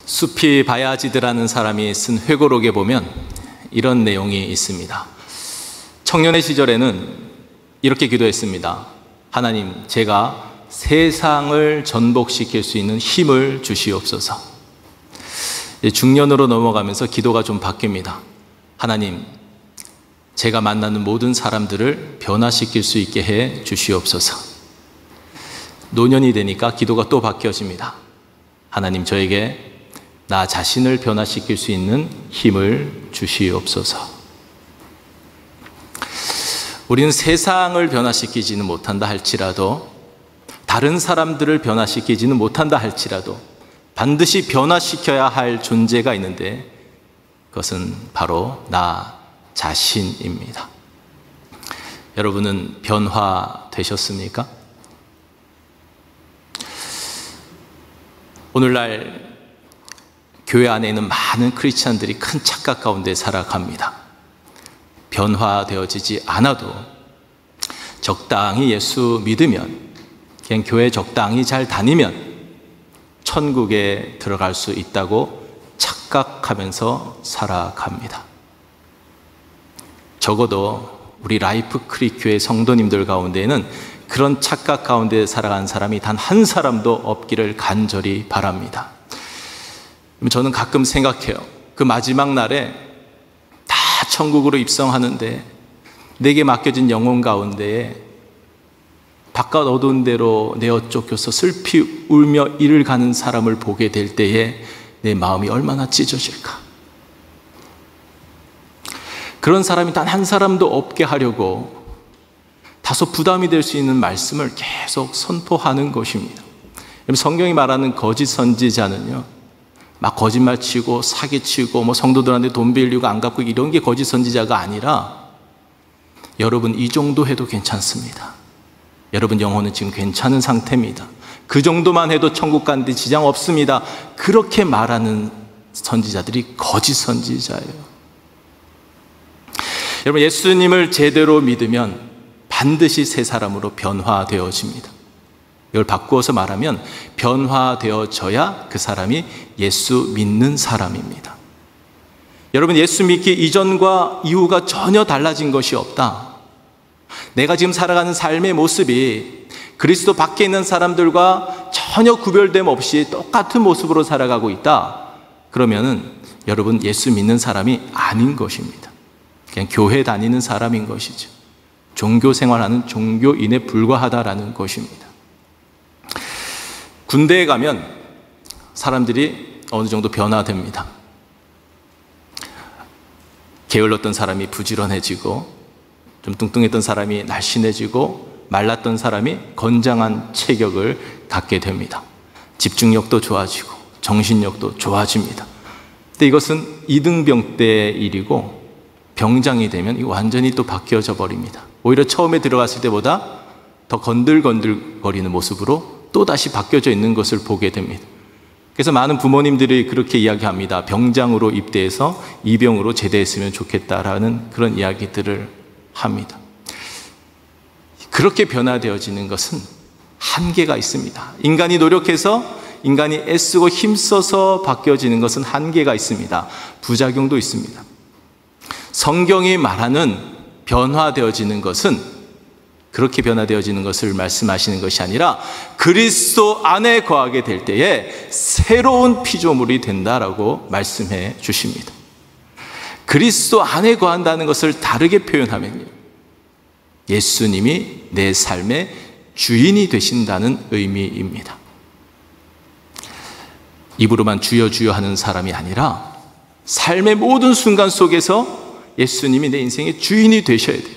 수피 바야지드라는 사람이 쓴 회고록에 보면 이런 내용이 있습니다. 청년의 시절에는 이렇게 기도했습니다. 하나님, 제가 세상을 전복시킬 수 있는 힘을 주시옵소서. 중년으로 넘어가면서 기도가 좀 바뀝니다. 하나님, 제가 만나는 모든 사람들을 변화시킬 수 있게 해 주시옵소서. 노년이 되니까 기도가 또 바뀌어집니다. 하나님, 저에게 나 자신을 변화시킬 수 있는 힘을 주시옵소서. 우리는 세상을 변화시키지는 못한다 할지라도, 다른 사람들을 변화시키지는 못한다 할지라도 반드시 변화시켜야 할 존재가 있는데 그것은 바로 나 자신입니다. 여러분은 변화되셨습니까? 오늘날 교회 안에 있는 많은 크리스찬들이 큰 착각 가운데 살아갑니다. 변화되어지지 않아도 적당히 예수 믿으면, 그냥 교회 적당히 잘 다니면 천국에 들어갈 수 있다고 착각하면서 살아갑니다. 적어도 우리 라이프 크릭 교회 성도님들 가운데에는 그런 착각 가운데 살아간 사람이 단 한 사람도 없기를 간절히 바랍니다. 저는 가끔 생각해요. 그 마지막 날에 다 천국으로 입성하는데 내게 맡겨진 영혼 가운데에 바깥 어두운 데로 내어 쫓겨서 슬피 울며 이를 가는 사람을 보게 될 때에 내 마음이 얼마나 찢어질까. 그런 사람이 단 한 사람도 없게 하려고 다소 부담이 될 수 있는 말씀을 계속 선포하는 것입니다. 성경이 말하는 거짓 선지자는요, 막 거짓말 치고 사기치고 성도들한테 돈 빌리고 안 갚고 이런 게 거짓 선지자가 아니라, 여러분 이 정도 해도 괜찮습니다. 여러분 영혼은 지금 괜찮은 상태입니다. 그 정도만 해도 천국 가는데 지장 없습니다. 그렇게 말하는 선지자들이 거짓 선지자예요. 여러분, 예수님을 제대로 믿으면 반드시 새 사람으로 변화되어집니다. 이걸 바꾸어서 말하면 변화되어져야 그 사람이 예수 믿는 사람입니다. 여러분, 예수 믿기 이전과 이후가 전혀 달라진 것이 없다. 내가 지금 살아가는 삶의 모습이 그리스도 밖에 있는 사람들과 전혀 구별됨 없이 똑같은 모습으로 살아가고 있다. 그러면은 여러분 예수 믿는 사람이 아닌 것입니다. 그냥 교회 다니는 사람인 것이죠. 종교 생활하는 종교인에 불과하다라는 것입니다. 군대에 가면 사람들이 어느 정도 변화됩니다. 게을렀던 사람이 부지런해지고, 좀 뚱뚱했던 사람이 날씬해지고, 말랐던 사람이 건장한 체격을 갖게 됩니다. 집중력도 좋아지고 정신력도 좋아집니다. 근데 이것은 이등병 때의 일이고, 병장이 되면 이거 완전히 또 바뀌어져 버립니다. 오히려 처음에 들어갔을 때보다 더 건들건들거리는 모습으로 또다시 바뀌어져 있는 것을 보게 됩니다. 그래서 많은 부모님들이 그렇게 이야기합니다. 병장으로 입대해서 이병으로 제대했으면 좋겠다라는 그런 이야기들을 합니다. 그렇게 변화되어지는 것은 한계가 있습니다. 인간이 노력해서, 인간이 애쓰고 힘써서 바뀌어지는 것은 한계가 있습니다. 부작용도 있습니다. 성경이 말하는 변화되어지는 것은, 그렇게 변화되어지는 것을 말씀하시는 것이 아니라 그리스도 안에 거하게 될 때에 새로운 피조물이 된다라고 말씀해 주십니다. 그리스도 안에 거한다는 것을 다르게 표현하면요, 예수님이 내 삶의 주인이 되신다는 의미입니다. 입으로만 주여 주여 하는 사람이 아니라 삶의 모든 순간 속에서 예수님이 내 인생의 주인이 되셔야 돼요.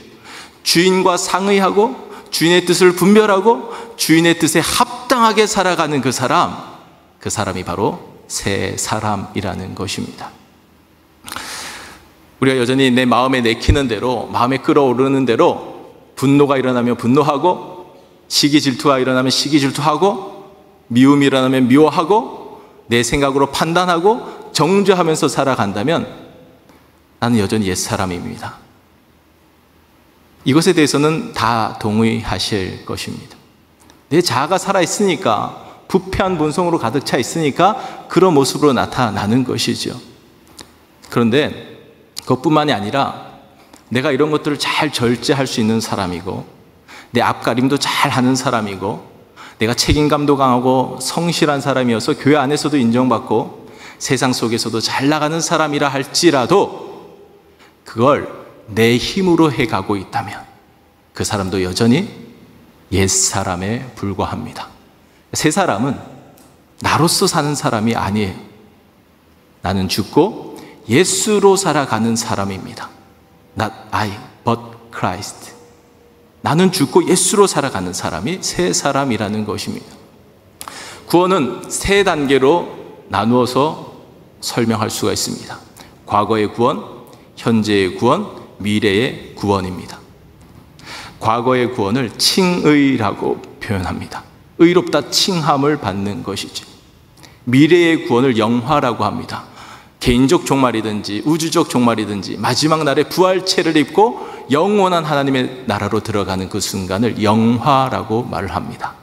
주인과 상의하고 주인의 뜻을 분별하고 주인의 뜻에 합당하게 살아가는 그 사람이 바로 새 사람이라는 것입니다. 우리가 여전히 내 마음에 내키는 대로, 마음에 끌어오르는 대로 분노가 일어나면 분노하고, 시기 질투가 일어나면 시기 질투하고, 미움이 일어나면 미워하고, 내 생각으로 판단하고 정죄하면서 살아간다면 나는 여전히 옛사람입니다. 이것에 대해서는 다 동의하실 것입니다. 내 자아가 살아있으니까 부패한 본성으로 가득 차 있으니까 그런 모습으로 나타나는 것이죠. 그런데 그것뿐만이 아니라 내가 이런 것들을 잘 절제할 수 있는 사람이고 내 앞가림도 잘 하는 사람이고 내가 책임감도 강하고 성실한 사람이어서 교회 안에서도 인정받고 세상 속에서도 잘 나가는 사람이라 할지라도 그걸 내 힘으로 해가고 있다면 그 사람도 여전히 옛사람에 불과합니다. 새 사람은 나로서 사는 사람이 아니에요. 나는 죽고 예수로 살아가는 사람입니다. Not I, but Christ. 나는 죽고 예수로 살아가는 사람이 새 사람이라는 것입니다. 구원은 세 단계로 나누어서 설명할 수가 있습니다. 과거의 구원, 현재의 구원, 미래의 구원입니다. 과거의 구원을 칭의라고 표현합니다. 의롭다 칭함을 받는 것이죠. 미래의 구원을 영화라고 합니다. 개인적 종말이든지 우주적 종말이든지 마지막 날에 부활체를 입고 영원한 하나님의 나라로 들어가는 그 순간을 영화라고 말을 합니다.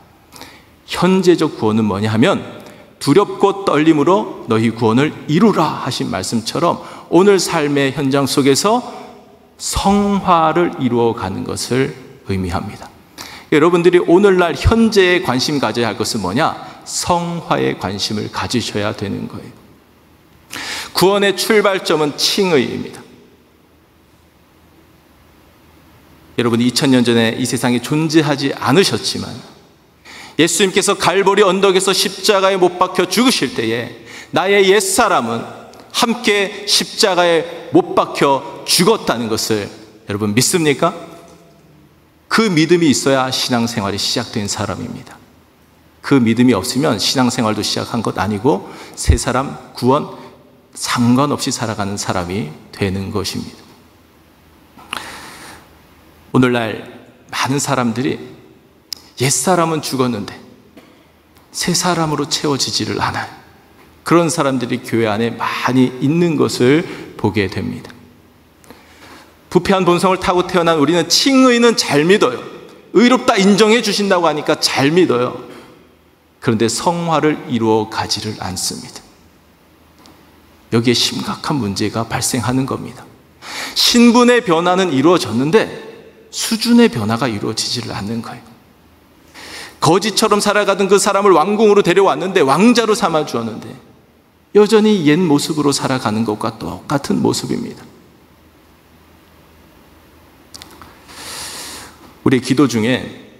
현재적 구원은 뭐냐 하면 두렵고 떨림으로 너희 구원을 이루라 하신 말씀처럼 오늘 삶의 현장 속에서 성화를 이루어가는 것을 의미합니다. 여러분들이 오늘날 현재에 관심 가져야 할 것은 뭐냐? 성화에 관심을 가지셔야 되는 거예요. 구원의 출발점은 칭의입니다. 여러분이 2000년 전에 이 세상에 존재하지 않으셨지만 예수님께서 갈보리 언덕에서 십자가에 못 박혀 죽으실 때에 나의 옛사람은 함께 십자가에 못 박혀 죽었다는 것을 여러분 믿습니까? 그 믿음이 있어야 신앙생활이 시작된 사람입니다. 그 믿음이 없으면 신앙생활도 시작한 것 아니고 새 사람, 구원 상관없이 살아가는 사람이 되는 것입니다. 오늘날 많은 사람들이 옛사람은 죽었는데 새 사람으로 채워지지를 않아요. 그런 사람들이 교회 안에 많이 있는 것을 보게 됩니다. 부패한 본성을 타고 태어난 우리는 칭의는 잘 믿어요. 의롭다 인정해 주신다고 하니까 잘 믿어요. 그런데 성화를 이루어 가지를 않습니다. 여기에 심각한 문제가 발생하는 겁니다. 신분의 변화는 이루어졌는데 수준의 변화가 이루어지지를 않는 거예요. 거지처럼 살아가던 그 사람을 왕궁으로 데려왔는데 왕자로 삼아 주었는데 여전히 옛 모습으로 살아가는 것과 똑같은 모습입니다. 우리 기도 중에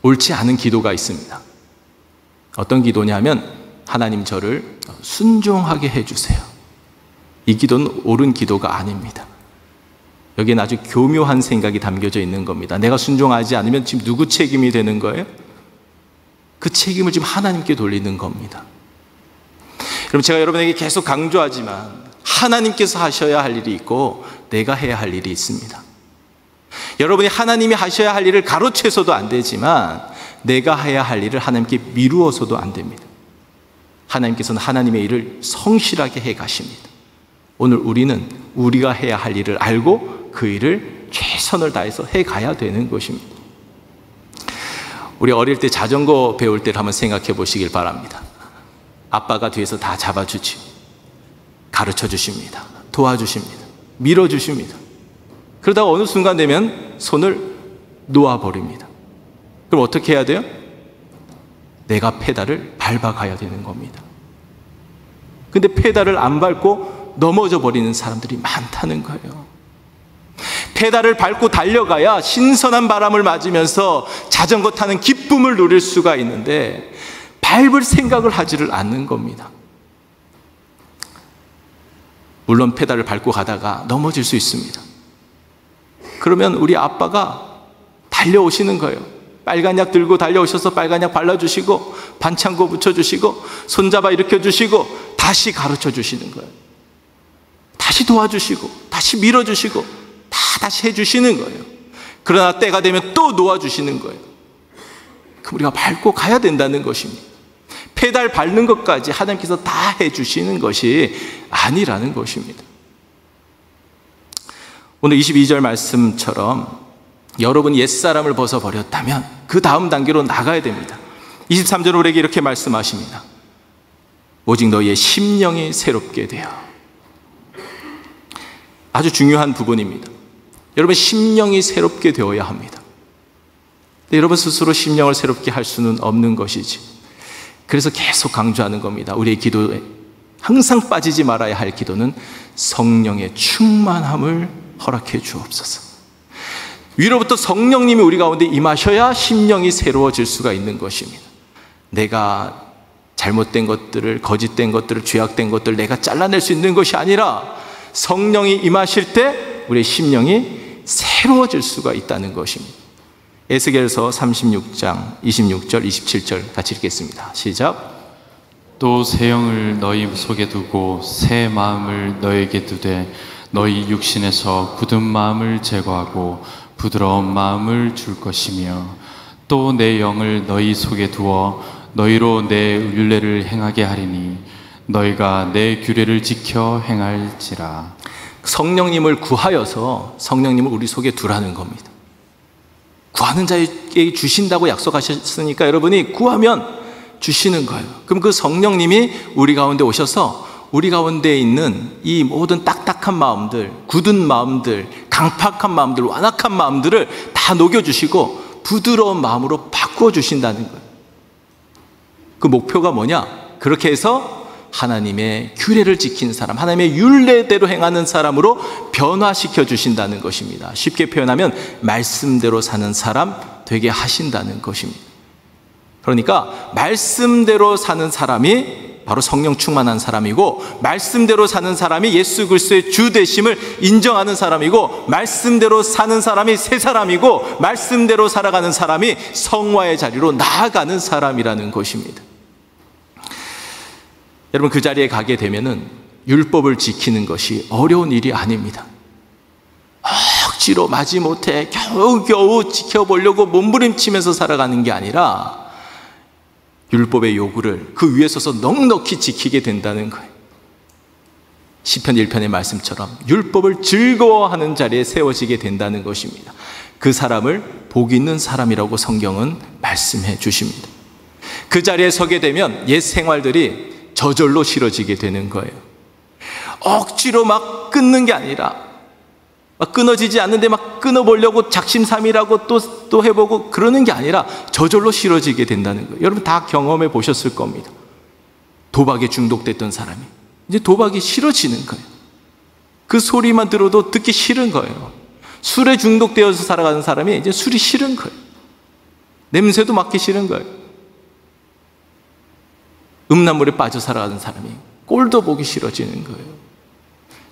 옳지 않은 기도가 있습니다. 어떤 기도냐면 하나님 저를 순종하게 해주세요. 이 기도는 옳은 기도가 아닙니다. 여기엔 아주 교묘한 생각이 담겨져 있는 겁니다. 내가 순종하지 않으면 지금 누구 책임이 되는 거예요? 그 책임을 지금 하나님께 돌리는 겁니다. 그럼 제가 여러분에게 계속 강조하지만 하나님께서 하셔야 할 일이 있고 내가 해야 할 일이 있습니다. 여러분이 하나님이 하셔야 할 일을 가로채서도 안 되지만 내가 해야 할 일을 하나님께 미루어서도 안 됩니다. 하나님께서는 하나님의 일을 성실하게 해 가십니다. 오늘 우리는 우리가 해야 할 일을 알고 그 일을 최선을 다해서 해 가야 되는 것입니다. 우리 어릴 때 자전거 배울 때를 한번 생각해 보시길 바랍니다. 아빠가 뒤에서 다 잡아주지, 가르쳐 주십니다. 도와주십니다. 밀어주십니다. 그러다가 어느 순간 되면 손을 놓아버립니다. 그럼 어떻게 해야 돼요? 내가 페달을 밟아가야 되는 겁니다. 근데 페달을 안 밟고 넘어져 버리는 사람들이 많다는 거예요. 페달을 밟고 달려가야 신선한 바람을 맞으면서 자전거 타는 기쁨을 누릴 수가 있는데 밟을 생각을 하지를 않는 겁니다. 물론 페달을 밟고 가다가 넘어질 수 있습니다. 그러면 우리 아빠가 달려오시는 거예요. 빨간 약 들고 달려오셔서 빨간 약 발라주시고 반창고 붙여주시고 손잡아 일으켜주시고 다시 가르쳐주시는 거예요. 다시 도와주시고 다시 밀어주시고 다시 해주시는 거예요. 그러나 때가 되면 또 놓아주시는 거예요. 그럼 우리가 밟고 가야 된다는 것입니다. 페달 밟는 것까지 하나님께서 다 해주시는 것이 아니라는 것입니다. 오늘 22절 말씀처럼 여러분이 옛사람을 벗어버렸다면 그 다음 단계로 나가야 됩니다. 23절 우리에게 이렇게 말씀하십니다. 오직 너희의 심령이 새롭게 되어. 아주 중요한 부분입니다. 여러분, 심령이 새롭게 되어야 합니다. 근데 여러분 스스로 심령을 새롭게 할 수는 없는 것이지. 그래서 계속 강조하는 겁니다. 우리의 기도에 항상 빠지지 말아야 할 기도는 성령의 충만함을 허락해 주옵소서. 위로부터 성령님이 우리 가운데 임하셔야 심령이 새로워질 수가 있는 것입니다. 내가 잘못된 것들을, 거짓된 것들을, 죄악된 것들을 내가 잘라낼 수 있는 것이 아니라 성령이 임하실 때 우리의 심령이 새로워질 수가 있다는 것입니다. 에스겔서 36장 26절 27절 같이 읽겠습니다. 시작. 또 새 영을 너희 속에 두고 새 마음을 너에게 두되 너희 육신에서 굳은 마음을 제거하고 부드러운 마음을 줄 것이며 또 내 영을 너희 속에 두어 너희로 내 율례를 행하게 하리니 너희가 내 규례를 지켜 행할지라. 성령님을 구하여서 성령님을 우리 속에 두라는 겁니다. 구하는 자에게 주신다고 약속하셨으니까 여러분이 구하면 주시는 거예요. 그럼 그 성령님이 우리 가운데 오셔서 우리 가운데 있는 이 모든 딱딱한 마음들, 굳은 마음들, 강팍한 마음들, 완악한 마음들을 다 녹여주시고 부드러운 마음으로 바꿔주신다는 거예요. 그 목표가 뭐냐? 그렇게 해서 하나님의 규례를 지킨 사람, 하나님의 율례대로 행하는 사람으로 변화시켜 주신다는 것입니다. 쉽게 표현하면 말씀대로 사는 사람 되게 하신다는 것입니다. 그러니까 말씀대로 사는 사람이 바로 성령 충만한 사람이고, 말씀대로 사는 사람이 예수 그리스도의 주 되심을 인정하는 사람이고, 말씀대로 사는 사람이 새 사람이고, 말씀대로 살아가는 사람이 성화의 자리로 나아가는 사람이라는 것입니다. 여러분, 그 자리에 가게 되면은 율법을 지키는 것이 어려운 일이 아닙니다. 억지로 마지못해 겨우겨우 지켜보려고 몸부림치면서 살아가는 게 아니라 율법의 요구를 그 위에 서서 넉넉히 지키게 된다는 거예요. 시편 1편의 말씀처럼 율법을 즐거워하는 자리에 세워지게 된다는 것입니다. 그 사람을 복 있는 사람이라고 성경은 말씀해 주십니다. 그 자리에 서게 되면 옛 생활들이 저절로 싫어지게 되는 거예요. 억지로 막 끊는 게 아니라 막 끊어지지 않는데 막 끊어보려고 작심삼일하고 또 해보고 그러는 게 아니라 저절로 싫어지게 된다는 거예요. 여러분 다 경험해 보셨을 겁니다. 도박에 중독됐던 사람이 이제 도박이 싫어지는 거예요. 그 소리만 들어도 듣기 싫은 거예요. 술에 중독되어서 살아가는 사람이 이제 술이 싫은 거예요. 냄새도 맡기 싫은 거예요. 음란물에 빠져 살아가는 사람이 꼴도 보기 싫어지는 거예요.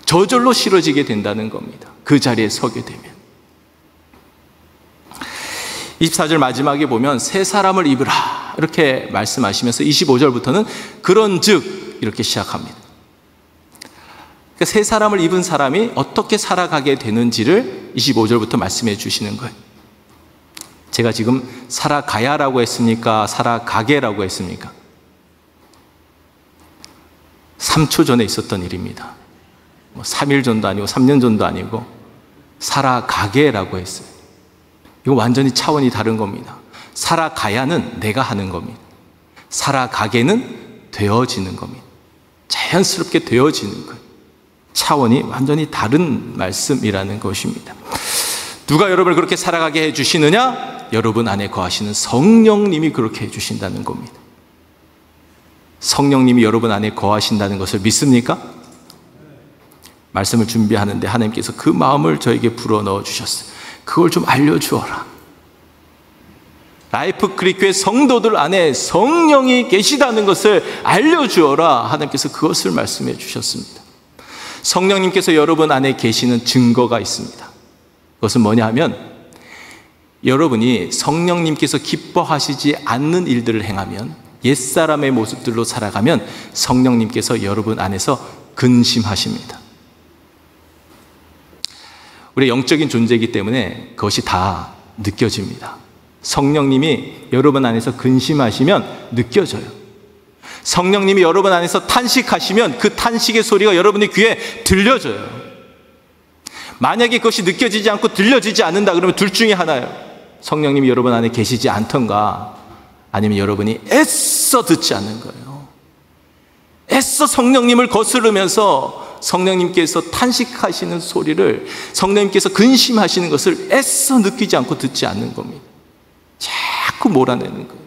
저절로 싫어지게 된다는 겁니다. 그 자리에 서게 되면. 24절 마지막에 보면 새 사람을 입으라 이렇게 말씀하시면서 25절부터는 그런즉 이렇게 시작합니다. 그러니까 새 사람을 입은 사람이 어떻게 살아가게 되는지를 25절부터 말씀해 주시는 거예요. 제가 지금 살아가야라고 했습니까? 살아가게라고 했습니까? 3초 전에 있었던 일입니다. 3일 전도 아니고 3년 전도 아니고 살아가게라고 했어요. 이거 완전히 차원이 다른 겁니다. 살아가야는 내가 하는 겁니다. 살아가게는 되어지는 겁니다. 자연스럽게 되어지는 거예요. 차원이 완전히 다른 말씀이라는 것입니다. 누가 여러분을 그렇게 살아가게 해주시느냐? 여러분 안에 거하시는 성령님이 그렇게 해주신다는 겁니다. 성령님이 여러분 안에 거하신다는 것을 믿습니까? 말씀을 준비하는데 하나님께서 그 마음을 저에게 불어넣어 주셨어요. 그걸 좀 알려주어라. 라이프 크리크의 성도들 안에 성령이 계시다는 것을 알려주어라. 하나님께서 그것을 말씀해 주셨습니다. 성령님께서 여러분 안에 계시는 증거가 있습니다. 그것은 뭐냐 하면 여러분이 성령님께서 기뻐하시지 않는 일들을 행하면, 옛사람의 모습들로 살아가면 성령님께서 여러분 안에서 근심하십니다. 우리 영적인 존재이기 때문에 그것이 다 느껴집니다. 성령님이 여러분 안에서 근심하시면 느껴져요. 성령님이 여러분 안에서 탄식하시면 그 탄식의 소리가 여러분의 귀에 들려져요. 만약에 그것이 느껴지지 않고 들려지지 않는다 그러면 둘 중에 하나예요. 성령님이 여러분 안에 계시지 않던가 아니면 여러분이 애써 듣지 않는 거예요. 애써 성령님을 거스르면서 성령님께서 탄식하시는 소리를, 성령님께서 근심하시는 것을 애써 느끼지 않고 듣지 않는 겁니다. 자꾸 몰아내는 거예요.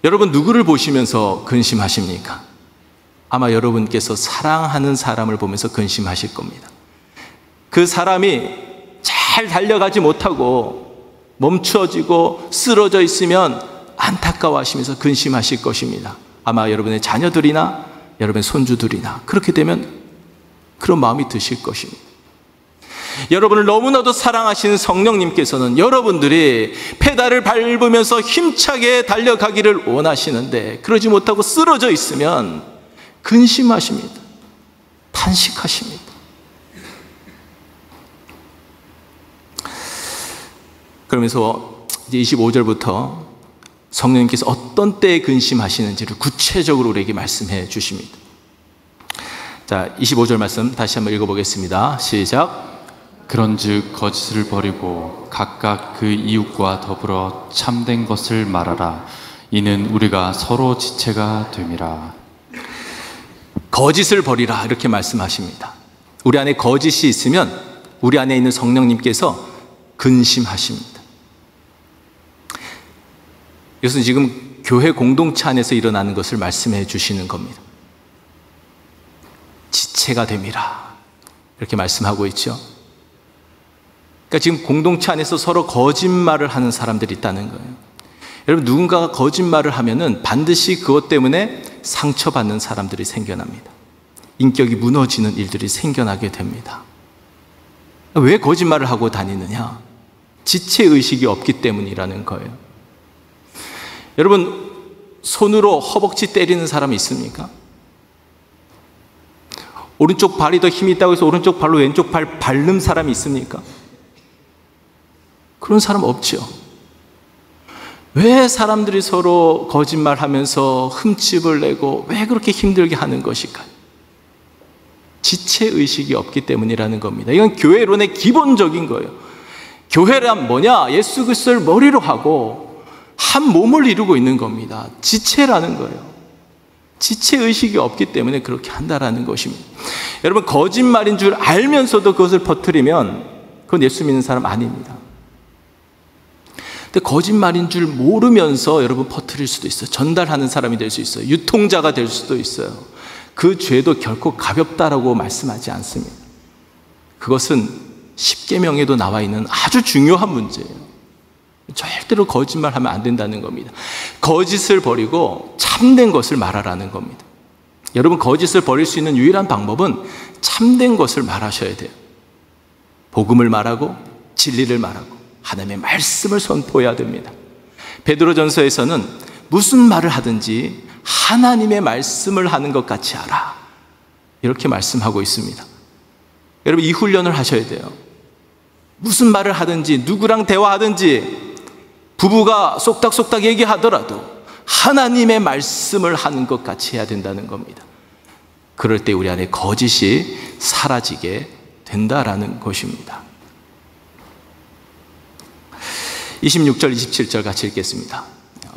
여러분, 누구를 보시면서 근심하십니까? 아마 여러분께서 사랑하는 사람을 보면서 근심하실 겁니다. 그 사람이 잘 달려가지 못하고 멈추어지고 쓰러져 있으면 안타까워하시면서 근심하실 것입니다. 아마 여러분의 자녀들이나 여러분의 손주들이나 그렇게 되면 그런 마음이 드실 것입니다. 여러분을 너무나도 사랑하시는 성령님께서는 여러분들이 페달을 밟으면서 힘차게 달려가기를 원하시는데 그러지 못하고 쓰러져 있으면 근심하십니다. 탄식하십니다. 그러면서 이제 25절부터 성령님께서 어떤 때에 근심하시는지를 구체적으로 우리에게 말씀해 주십니다. 자, 25절 말씀 다시 한번 읽어보겠습니다. 시작. 그런즉 거짓을 버리고 각각 그 이웃과 더불어 참된 것을 말하라. 이는 우리가 서로 지체가 됨이라. 거짓을 버리라 이렇게 말씀하십니다. 우리 안에 거짓이 있으면 우리 안에 있는 성령님께서 근심하십니다. 이것은 지금 교회 공동체 안에서 일어나는 것을 말씀해 주시는 겁니다. 지체가 됨이라 이렇게 말씀하고 있죠. 그러니까 지금 공동체 안에서 서로 거짓말을 하는 사람들이 있다는 거예요. 여러분, 누군가가 거짓말을 하면은 반드시 그것 때문에 상처받는 사람들이 생겨납니다. 인격이 무너지는 일들이 생겨나게 됩니다. 왜 거짓말을 하고 다니느냐? 지체의식이 없기 때문이라는 거예요. 여러분, 손으로 허벅지 때리는 사람이 있습니까? 오른쪽 발이 더 힘이 있다고 해서 오른쪽 발로 왼쪽 발 밟는 사람이 있습니까? 그런 사람 없죠. 왜 사람들이 서로 거짓말하면서 흠집을 내고 왜 그렇게 힘들게 하는 것일까요? 지체의식이 없기 때문이라는 겁니다. 이건 교회론의 기본적인 거예요. 교회란 뭐냐? 예수 그리스도를 머리로 하고 한 몸을 이루고 있는 겁니다. 지체라는 거예요. 지체의식이 없기 때문에 그렇게 한다라는 것입니다. 여러분, 거짓말인 줄 알면서도 그것을 퍼뜨리면 그건 예수 믿는 사람 아닙니다. 근데 거짓말인 줄 모르면서 여러분 퍼뜨릴 수도 있어요. 전달하는 사람이 될 수 있어요. 유통자가 될 수도 있어요. 그 죄도 결코 가볍다라고 말씀하지 않습니다. 그것은 십계명에도 나와 있는 아주 중요한 문제예요. 절대로 거짓말하면 안 된다는 겁니다. 거짓을 버리고 참된 것을 말하라는 겁니다. 여러분, 거짓을 버릴 수 있는 유일한 방법은 참된 것을 말하셔야 돼요. 복음을 말하고 진리를 말하고 하나님의 말씀을 선포해야 됩니다. 베드로전서에서는 무슨 말을 하든지 하나님의 말씀을 하는 것 같이 하라 이렇게 말씀하고 있습니다. 여러분, 이 훈련을 하셔야 돼요. 무슨 말을 하든지 누구랑 대화하든지 부부가 쏙닥쏙닥 얘기하더라도 하나님의 말씀을 하는 것 같이 해야 된다는 겁니다. 그럴 때 우리 안에 거짓이 사라지게 된다라는 것입니다. 26절, 27절 같이 읽겠습니다.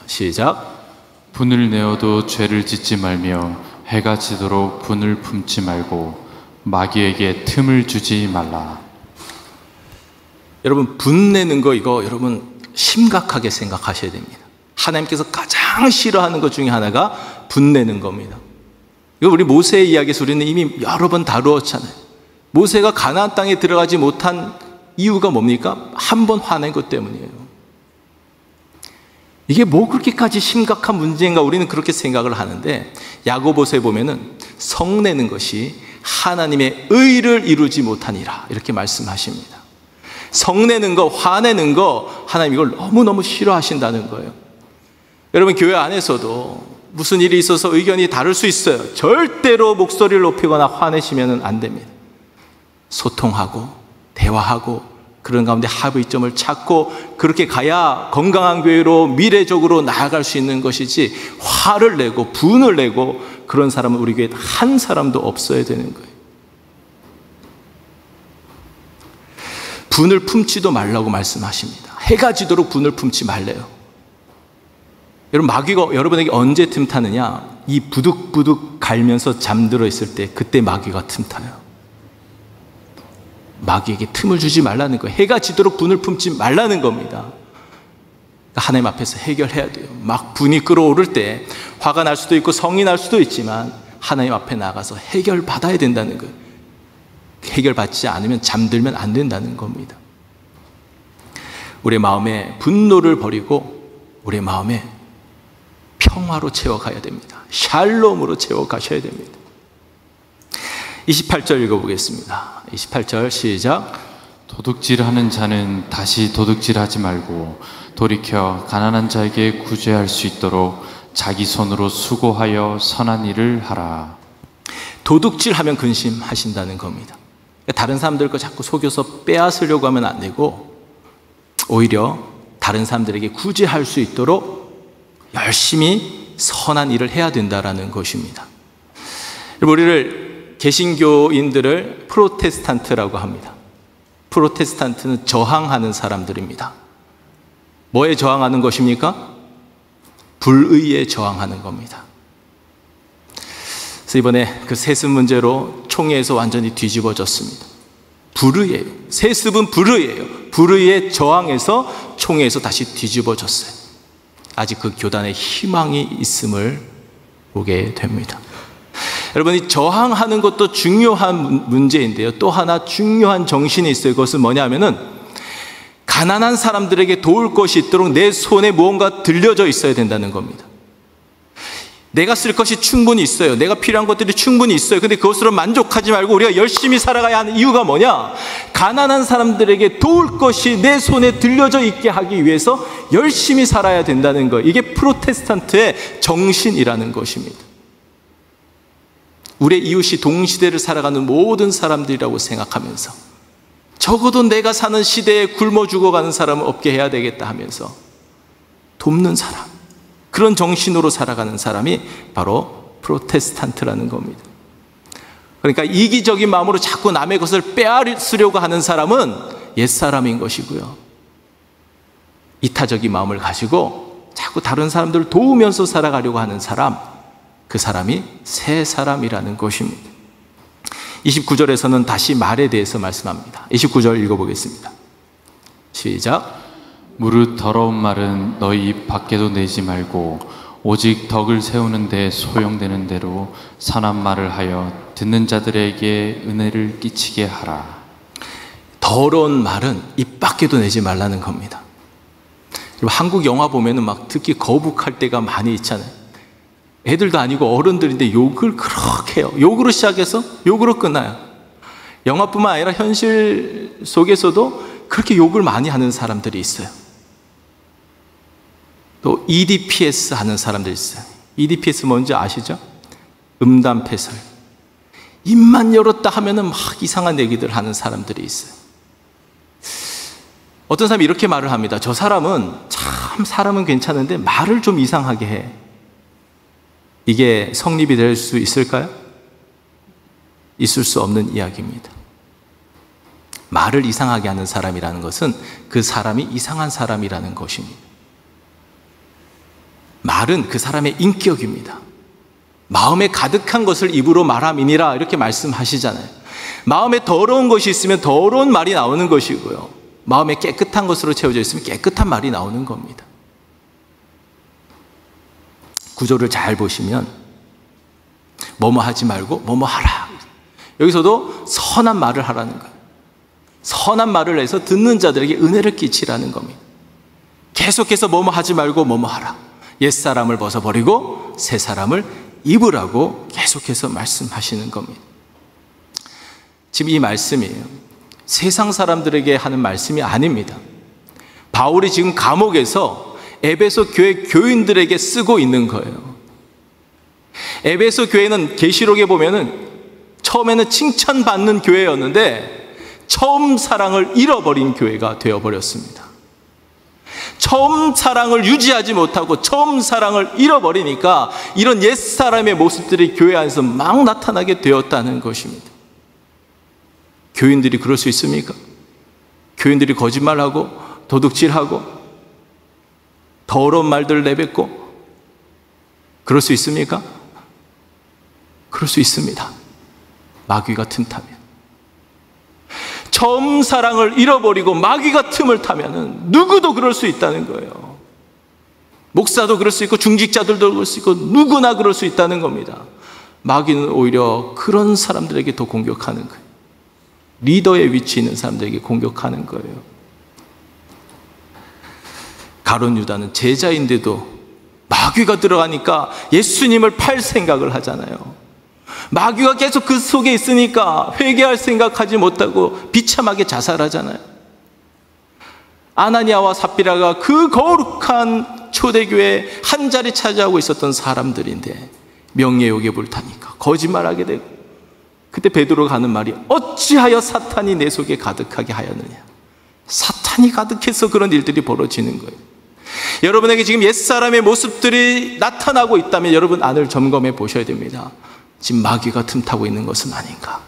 시작. 분을 내어도 죄를 짓지 말며 해가 지도록 분을 품지 말고 마귀에게 틈을 주지 말라. 여러분, 분내는 거 이거 여러분 심각하게 생각하셔야 됩니다. 하나님께서 가장 싫어하는 것 중에 하나가 분내는 겁니다. 이거 우리 모세의 이야기에서 우리는 이미 여러 번 다루었잖아요. 모세가 가나안 땅에 들어가지 못한 이유가 뭡니까? 한 번 화낸 것 때문이에요. 이게 뭐 그렇게까지 심각한 문제인가 우리는 그렇게 생각을 하는데, 야고보서에 보면은 성내는 것이 하나님의 의를 이루지 못하니라 이렇게 말씀하십니다. 성내는 거, 화내는 거 하나님 이걸 너무너무 싫어하신다는 거예요. 여러분, 교회 안에서도 무슨 일이 있어서 의견이 다를 수 있어요. 절대로 목소리를 높이거나 화내시면 안 됩니다. 소통하고 대화하고 그런 가운데 합의점을 찾고 그렇게 가야 건강한 교회로 미래적으로 나아갈 수 있는 것이지, 화를 내고 분을 내고 그런 사람은 우리 교회에 한 사람도 없어야 되는 거예요. 분을 품지도 말라고 말씀하십니다. 해가 지도록 분을 품지 말래요. 여러분, 마귀가 여러분에게 언제 틈타느냐? 이 부득부득 갈면서 잠들어 있을 때, 그때 마귀가 틈타요. 마귀에게 틈을 주지 말라는 거예요. 해가 지도록 분을 품지 말라는 겁니다. 하나님 앞에서 해결해야 돼요. 막 분이 끓어오를 때 화가 날 수도 있고 성이 날 수도 있지만 하나님 앞에 나가서 해결받아야 된다는 거예요. 해결받지 않으면 잠들면 안 된다는 겁니다. 우리의 마음에 분노를 버리고 우리의 마음에 평화로 채워가야 됩니다. 샬롬으로 채워가셔야 됩니다. 28절 읽어보겠습니다. 28절 시작. 도둑질하는 자는 다시 도둑질하지 말고 돌이켜 가난한 자에게 구제할 수 있도록 자기 손으로 수고하여 선한 일을 하라. 도둑질하면 근심하신다는 겁니다. 다른 사람들 거 자꾸 속여서 빼앗으려고 하면 안 되고 오히려 다른 사람들에게 구제할 수 있도록 열심히 선한 일을 해야 된다는 것입니다. 우리를 개신교인들을 프로테스탄트라고 합니다. 프로테스탄트는 저항하는 사람들입니다. 뭐에 저항하는 것입니까? 불의에 저항하는 겁니다. 그래서 이번에 그 세습 문제로 총회에서 완전히 뒤집어졌습니다. 불의예요. 세습은 불의예요. 불의에 저항해서 총회에서 다시 뒤집어졌어요. 아직 그 교단에 희망이 있음을 보게 됩니다. 여러분, 이 저항하는 것도 중요한 문제인데요. 또 하나 중요한 정신이 있어요. 그것은 뭐냐면은 가난한 사람들에게 도울 것이 있도록 내 손에 무언가 들려져 있어야 된다는 겁니다. 내가 쓸 것이 충분히 있어요. 내가 필요한 것들이 충분히 있어요. 근데 그것으로 만족하지 말고 우리가 열심히 살아가야 하는 이유가 뭐냐? 가난한 사람들에게 도울 것이 내 손에 들려져 있게 하기 위해서 열심히 살아야 된다는 것. 이게 프로테스탄트의 정신이라는 것입니다. 우리의 이웃이 동시대를 살아가는 모든 사람들이라고 생각하면서 적어도 내가 사는 시대에 굶어 죽어가는 사람은 없게 해야 되겠다 하면서 돕는 사람, 그런 정신으로 살아가는 사람이 바로 프로테스탄트라는 겁니다. 그러니까 이기적인 마음으로 자꾸 남의 것을 빼앗으려고 하는 사람은 옛사람인 것이고요, 이타적인 마음을 가지고 자꾸 다른 사람들을 도우면서 살아가려고 하는 사람, 그 사람이 새 사람이라는 것입니다. 29절에서는 다시 말에 대해서 말씀합니다. 29절 읽어보겠습니다. 시작. 무릇 더러운 말은 너희 입 밖에도 내지 말고 오직 덕을 세우는 데 소용되는 대로 선한 말을 하여 듣는 자들에게 은혜를 끼치게 하라. 더러운 말은 입 밖에도 내지 말라는 겁니다. 한국 영화 보면은 막 듣기 거북할 때가 많이 있잖아요. 애들도 아니고 어른들인데 욕을 그렇게 해요. 욕으로 시작해서 욕으로 끝나요. 영화뿐만 아니라 현실 속에서도 그렇게 욕을 많이 하는 사람들이 있어요. 또 EDPS 하는 사람들이 있어요. EDPS 뭔지 아시죠? 음담패설. 입만 열었다 하면은 막 이상한 얘기들 하는 사람들이 있어요. 어떤 사람이 이렇게 말을 합니다. 저 사람은 참 사람은 괜찮은데 말을 좀 이상하게 해. 이게 성립이 될 수 있을까요? 있을 수 없는 이야기입니다. 말을 이상하게 하는 사람이라는 것은 그 사람이 이상한 사람이라는 것입니다. 말은 그 사람의 인격입니다. 마음에 가득한 것을 입으로 말함이니라 이렇게 말씀하시잖아요. 마음에 더러운 것이 있으면 더러운 말이 나오는 것이고요, 마음에 깨끗한 것으로 채워져 있으면 깨끗한 말이 나오는 겁니다. 구조를 잘 보시면 뭐뭐 하지 말고 뭐뭐 하라. 여기서도 선한 말을 하라는 거예요. 선한 말을 해서 듣는 자들에게 은혜를 끼치라는 겁니다. 계속해서 뭐뭐 하지 말고 뭐뭐 하라. 옛사람을 벗어버리고 새 사람을 입으라고 계속해서 말씀하시는 겁니다. 지금 이 말씀이에요. 세상 사람들에게 하는 말씀이 아닙니다. 바울이 지금 감옥에서 에베소 교회 교인들에게 쓰고 있는 거예요. 에베소 교회는 계시록에 보면은 처음에는 칭찬받는 교회였는데 처음 사랑을 잃어버린 교회가 되어버렸습니다. 처음 사랑을 유지하지 못하고 처음 사랑을 잃어버리니까 이런 옛사람의 모습들이 교회 안에서 막 나타나게 되었다는 것입니다. 교인들이 그럴 수 있습니까? 교인들이 거짓말하고 도둑질하고 더러운 말들을 내뱉고 그럴 수 있습니까? 그럴 수 있습니다. 마귀가 틈타면. 처음 사랑을 잃어버리고 마귀가 틈을 타면은 누구도 그럴 수 있다는 거예요. 목사도 그럴 수 있고 중직자들도 그럴 수 있고 누구나 그럴 수 있다는 겁니다. 마귀는 오히려 그런 사람들에게 더 공격하는 거예요. 리더의 위치에 있는 사람들에게 공격하는 거예요. 가룟 유다는 제자인데도 마귀가 들어가니까 예수님을 팔 생각을 하잖아요. 마귀가 계속 그 속에 있으니까 회개할 생각하지 못하고 비참하게 자살하잖아요. 아나니아와 삽비라가 그 거룩한 초대교회 한 자리 차지하고 있었던 사람들인데 명예욕에 불타니까 거짓말하게 되고, 그때 베드로가 하는 말이 어찌하여 사탄이 내 속에 가득하게 하였느냐. 사탄이 가득해서 그런 일들이 벌어지는 거예요. 여러분에게 지금 옛사람의 모습들이 나타나고 있다면 여러분 안을 점검해 보셔야 됩니다. 지금 마귀가 틈타고 있는 것은 아닌가.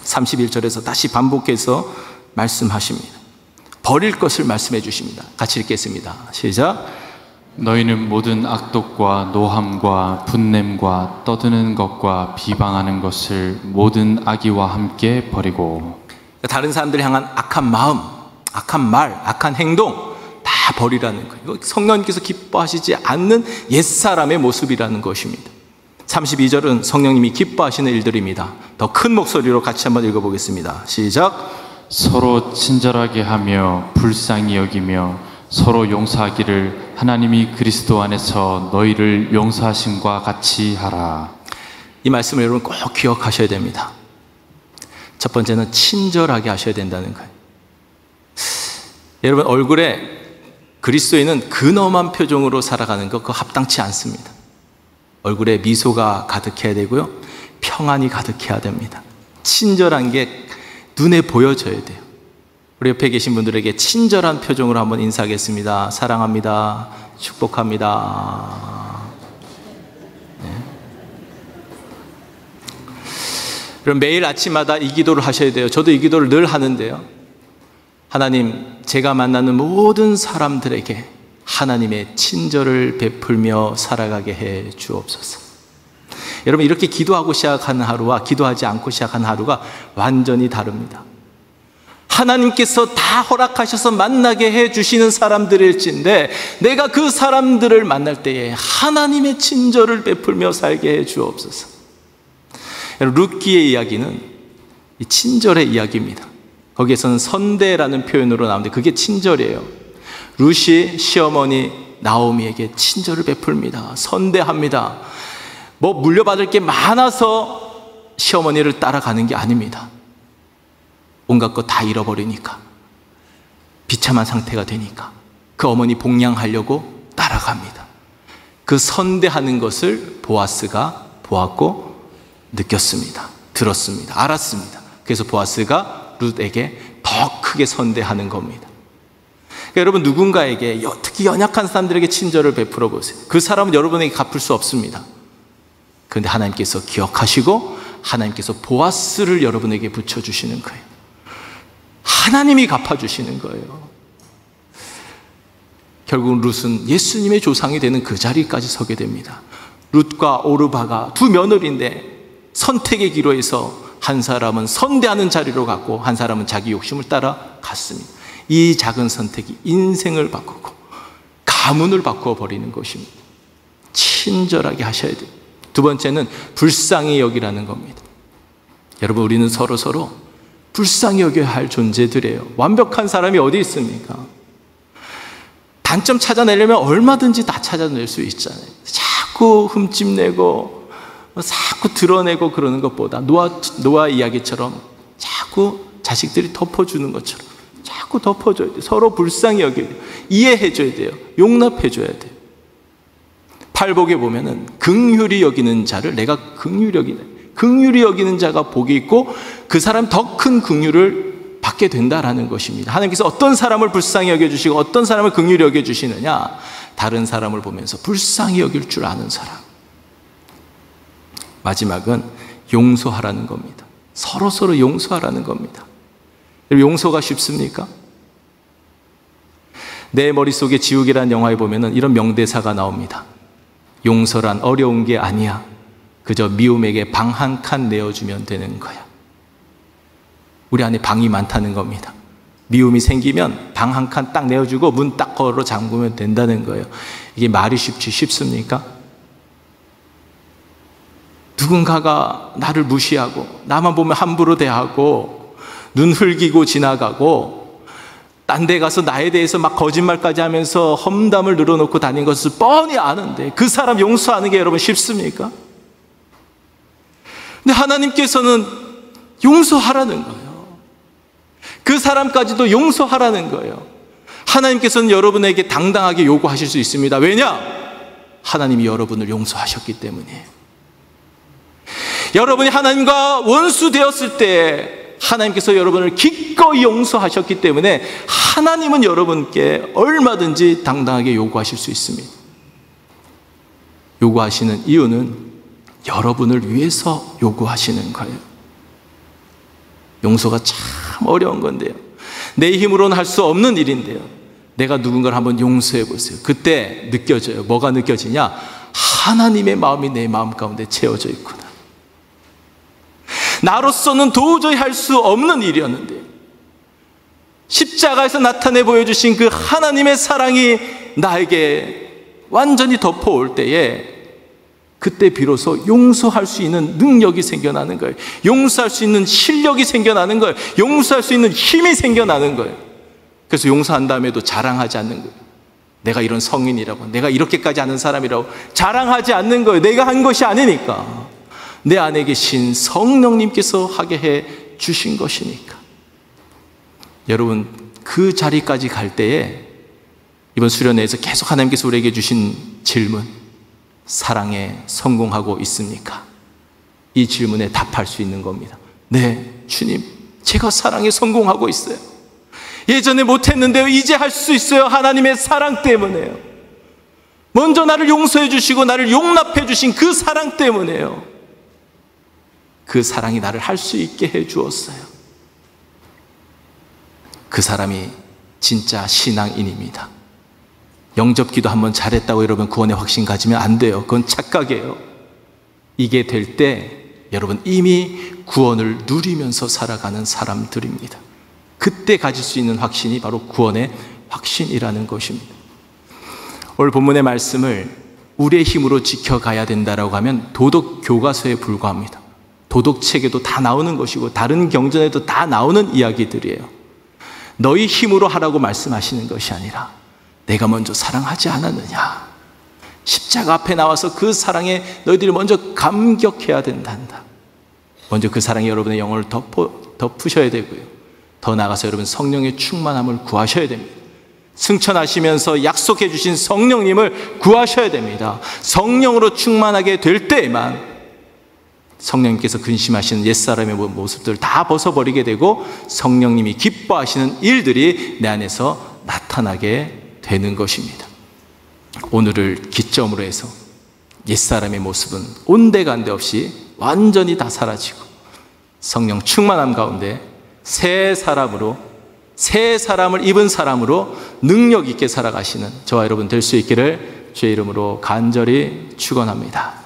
31절에서 다시 반복해서 말씀하십니다. 버릴 것을 말씀해 주십니다. 같이 읽겠습니다. 시작. 너희는 모든 악독과 노함과 분냄과 떠드는 것과 비방하는 것을 모든 악의와 함께 버리고. 다른 사람들 향한 악한 마음, 악한 말, 악한 행동 다 버리라는 거예요. 이거 성령님께서 기뻐하시지 않는 옛사람의 모습이라는 것입니다. 32절은 성령님이 기뻐하시는 일들입니다. 더 큰 목소리로 같이 한번 읽어보겠습니다. 시작. 서로 친절하게 하며 불쌍히 여기며 서로 용서하기를 하나님이 그리스도 안에서 너희를 용서하심과 같이 하라. 이 말씀을 여러분 꼭 기억하셔야 됩니다. 첫 번째는 친절하게 하셔야 된다는 거예요. 여러분 얼굴에 그리스도인은 근엄한 표정으로 살아가는 것 그거 합당치 않습니다. 얼굴에 미소가 가득해야 되고요, 평안이 가득해야 됩니다. 친절한 게 눈에 보여져야 돼요. 우리 옆에 계신 분들에게 친절한 표정으로 한번 인사하겠습니다. 사랑합니다. 축복합니다. 네. 그럼 매일 아침마다 이 기도를 하셔야 돼요. 저도 이 기도를 늘 하는데요. 하나님, 제가 만나는 모든 사람들에게 하나님의 친절을 베풀며 살아가게 해 주옵소서. 여러분 이렇게 기도하고 시작하는 하루와 기도하지 않고 시작하는 하루가 완전히 다릅니다. 하나님께서 다 허락하셔서 만나게 해주시는 사람들일진데 내가 그 사람들을 만날 때에 하나님의 친절을 베풀며 살게 해 주옵소서. 룻기의 이야기는 이 친절의 이야기입니다. 거기에서는 선대라는 표현으로 나오는데 그게 친절이에요. 룻이 시어머니 나오미에게 친절을 베풀니다. 선대합니다. 뭐 물려받을 게 많아서 시어머니를 따라가는 게 아닙니다. 온갖 것 다 잃어버리니까, 비참한 상태가 되니까 그 어머니 복양하려고 따라갑니다. 그 선대하는 것을 보아스가 보았고 느꼈습니다. 들었습니다. 알았습니다. 그래서 보아스가 룻에게 더 크게 선대하는 겁니다. 그러니까 여러분 누군가에게 특히 연약한 사람들에게 친절을 베풀어 보세요. 그 사람은 여러분에게 갚을 수 없습니다. 그런데 하나님께서 기억하시고 하나님께서 보아스를 여러분에게 붙여주시는 거예요. 하나님이 갚아주시는 거예요. 결국은 룻은 예수님의 조상이 되는 그 자리까지 서게 됩니다. 룻과 오르바가 두 며느리인데 선택의 기로에서 한 사람은 선대하는 자리로 갔고 한 사람은 자기 욕심을 따라 갔습니다. 이 작은 선택이 인생을 바꾸고 가문을 바꾸어 버리는 것입니다. 친절하게 하셔야 돼요. 두 번째는 불쌍히 여기라는 겁니다. 여러분 우리는 서로 불쌍히 여겨야 할 존재들이에요. 완벽한 사람이 어디 있습니까? 단점 찾아내려면 얼마든지 다 찾아낼 수 있잖아요. 자꾸 흠집내고 자꾸 드러내고 그러는 것보다 노아 이야기처럼 자꾸 자식들이 덮어주는 것처럼 자꾸 덮어줘야 돼요. 서로 불쌍히 여겨야 돼요. 이해해줘야 돼요. 용납해줘야 돼요. 팔복에 보면은 긍휼히 여기는 자를 내가 긍휼히 여기는 자가 복이 있고 그 사람 더 큰 긍휼을 받게 된다라는 것입니다. 하나님께서 어떤 사람을 불쌍히 여겨주시고 어떤 사람을 긍휼히 여겨주시느냐, 다른 사람을 보면서 불쌍히 여길 줄 아는 사람. 마지막은 용서하라는 겁니다. 서로서로 용서하라는 겁니다. 용서가 쉽습니까? 내 머릿속에 지옥이라는 영화에 보면은 이런 명대사가 나옵니다. 용서란 어려운 게 아니야. 그저 미움에게 방 한 칸 내어주면 되는 거야. 우리 안에 방이 많다는 겁니다. 미움이 생기면 방 한 칸 딱 내어주고 문 딱 걸어 잠그면 된다는 거예요. 이게 말이 쉽습니까? 누군가가 나를 무시하고 나만 보면 함부로 대하고 눈 흘기고 지나가고 딴 데 가서 나에 대해서 막 거짓말까지 하면서 험담을 늘어놓고 다닌 것을 뻔히 아는데 그 사람 용서하는 게 여러분 쉽습니까? 근데 하나님께서는 용서하라는 거예요. 그 사람까지도 용서하라는 거예요. 하나님께서는 여러분에게 당당하게 요구하실 수 있습니다. 왜냐? 하나님이 여러분을 용서하셨기 때문이에요. 여러분이 하나님과 원수 되었을 때 하나님께서 여러분을 기꺼이 용서하셨기 때문에 하나님은 여러분께 얼마든지 당당하게 요구하실 수 있습니다. 요구하시는 이유는 여러분을 위해서 요구하시는 거예요. 용서가 참 어려운 건데요. 내 힘으로는 할 수 없는 일인데요. 내가 누군가를 한번 용서해 보세요. 그때 느껴져요. 뭐가 느껴지냐? 하나님의 마음이 내 마음 가운데 채워져 있구나. 나로서는 도저히 할 수 없는 일이었는데 십자가에서 나타내 보여주신 그 하나님의 사랑이 나에게 완전히 덮어올 때에 그때 비로소 용서할 수 있는 능력이 생겨나는 거예요. 용서할 수 있는 실력이 생겨나는 거예요. 용서할 수 있는 힘이 생겨나는 거예요. 그래서 용서한 다음에도 자랑하지 않는 거예요. 내가 이런 성인이라고, 내가 이렇게까지 아는 사람이라고 자랑하지 않는 거예요. 내가 한 것이 아니니까. 내 안에 계신 성령님께서 하게 해 주신 것이니까. 여러분, 그 자리까지 갈 때에 이번 수련회에서 계속 하나님께서 우리에게 주신 질문, 사랑에 성공하고 있습니까? 이 질문에 답할 수 있는 겁니다. 네, 주님, 제가 사랑에 성공하고 있어요. 예전에 못했는데요, 이제 할 수 있어요. 하나님의 사랑 때문에요. 먼저 나를 용서해 주시고 나를 용납해 주신 그 사랑 때문에요. 그 사랑이 나를 할 수 있게 해 주었어요. 그 사람이 진짜 신앙인입니다. 영접기도 한번 잘했다고 여러분 구원의 확신 가지면 안 돼요. 그건 착각이에요. 이게 될 때 여러분 이미 구원을 누리면서 살아가는 사람들입니다. 그때 가질 수 있는 확신이 바로 구원의 확신이라는 것입니다. 오늘 본문의 말씀을 우리의 힘으로 지켜가야 된다라고 하면 도덕 교과서에 불과합니다. 도덕책에도 다 나오는 것이고 다른 경전에도 다 나오는 이야기들이에요. 너희 힘으로 하라고 말씀하시는 것이 아니라 내가 먼저 사랑하지 않았느냐. 십자가 앞에 나와서 그 사랑에 너희들이 먼저 감격해야 된단다. 먼저 그 사랑이 여러분의 영혼을 덮으셔야 되고요. 더 나아가서 여러분 성령의 충만함을 구하셔야 됩니다. 승천하시면서 약속해 주신 성령님을 구하셔야 됩니다. 성령으로 충만하게 될 때에만 성령님께서 근심하시는 옛사람의 모습들을 다 벗어버리게 되고 성령님이 기뻐하시는 일들이 내 안에서 나타나게 되는 것입니다. 오늘을 기점으로 해서 옛사람의 모습은 온데간데 없이 완전히 다 사라지고 성령 충만함 가운데 새 사람으로, 새 사람을 입은 사람으로 능력 있게 살아가시는 저와 여러분 될 수 있기를 주의 이름으로 간절히 축원합니다.